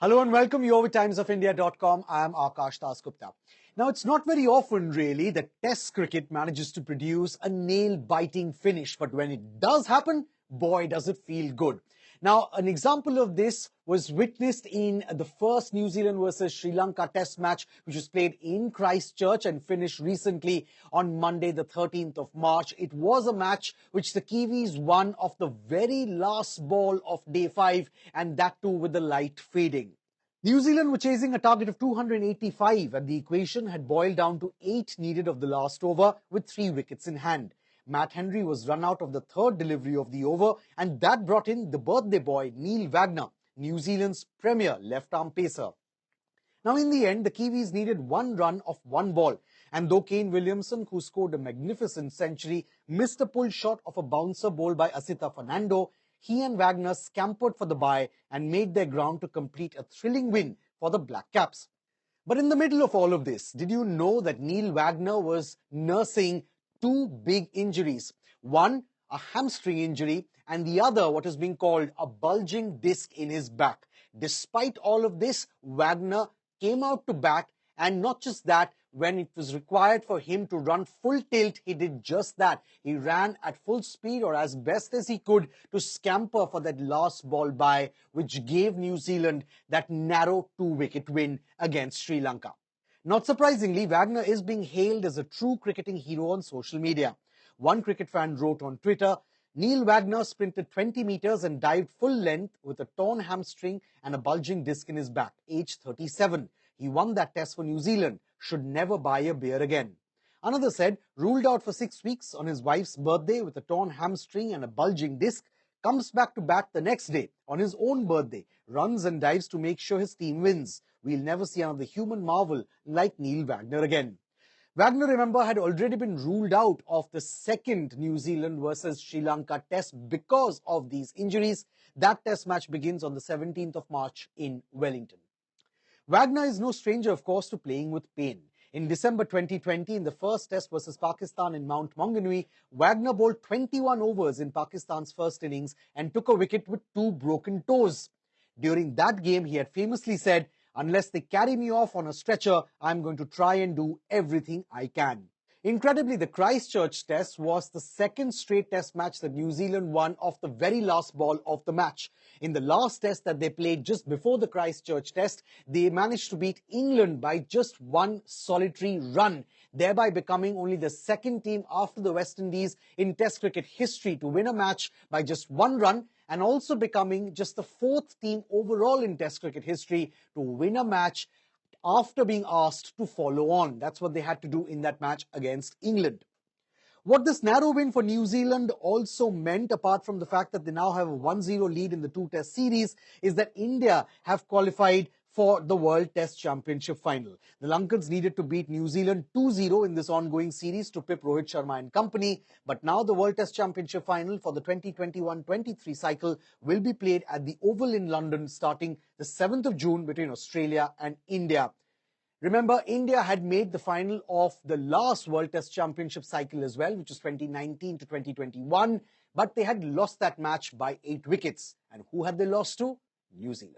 Hello and welcome you over timesofIndia.com. I am Akash Dasgupta. Now, it's not very often really that Test cricket manages to produce a nail-biting finish, but when it does happen, boy, does it feel good. Now, an example of this was witnessed in the first New Zealand versus Sri Lanka Test match, which was played in Christchurch and finished recently on Monday, the 13th of March. It was a match which the Kiwis won off the very last ball of day 5, and that too with the light fading. New Zealand were chasing a target of 285 and the equation had boiled down to 8 needed of the last over with 3 wickets in hand. Matt Henry was run out of the third delivery of the over and that brought in the birthday boy Neil Wagner, New Zealand's premier left-arm pacer. Now in the end, the Kiwis needed 1 run of 1 ball and though Kane Williamson, who scored a magnificent century, missed a pull shot of a bouncer bowled by Asita Fernando, he and Wagner scampered for the bye and made their ground to complete a thrilling win for the Black Caps. But in the middle of all of this, did you know that Neil Wagner was nursing 2 big injuries? One, a hamstring injury, and the other, what is being called a bulging disc in his back. Despite all of this, Wagner came out to bat, and not just that, when it was required for him to run full tilt, he did just that. He ran at full speed or as best as he could to scamper for that last ball by, which gave New Zealand that narrow 2-wicket win against Sri Lanka. Not surprisingly, Wagner is being hailed as a true cricketing hero on social media. One cricket fan wrote on Twitter, Neil Wagner sprinted 20 meters and dived full length with a torn hamstring and a bulging disc in his back, aged 37. He won that test for New Zealand. Should never buy a beer again. Another said, ruled out for 6 weeks on his wife's birthday with a torn hamstring and a bulging disc, comes back to bat the next day on his own birthday, runs and dives to make sure his team wins. We'll never see another human marvel like Neil Wagner again. Wagner, remember, had already been ruled out of the second New Zealand versus Sri Lanka test because of these injuries. That test match begins on the 17th of March in Wellington. Wagner is no stranger, of course, to playing with pain. In December 2020, in the first test versus Pakistan in Mount Maunganui, Wagner bowled 21 overs in Pakistan's first innings and took a wicket with 2 broken toes. During that game, he had famously said, unless they carry me off on a stretcher, I'm going to try and do everything I can. Incredibly, the Christchurch test was the second straight test match that New Zealand won off the very last ball of the match. In the last test that they played just before the Christchurch test, they managed to beat England by just 1 solitary run, thereby becoming only the second team after the West Indies in Test cricket history to win a match by just 1 run, and also becoming just the 4th team overall in Test cricket history to win a match after being asked to follow on. That's what they had to do in that match against England. What this narrow win for New Zealand also meant, apart from the fact that they now have a 1-0 lead in the 2-test series, is that India have qualified for the World Test Championship final. The Lankans needed to beat New Zealand 2-0 in this ongoing series to pip Rohit Sharma and company, but now the World Test Championship final for the 2021-23 cycle will be played at the Oval in London starting the 7th of June between Australia and India. Remember, India had made the final of the last World Test Championship cycle as well, which was 2019 to 2021, but they had lost that match by 8 wickets. And who had they lost to? New Zealand.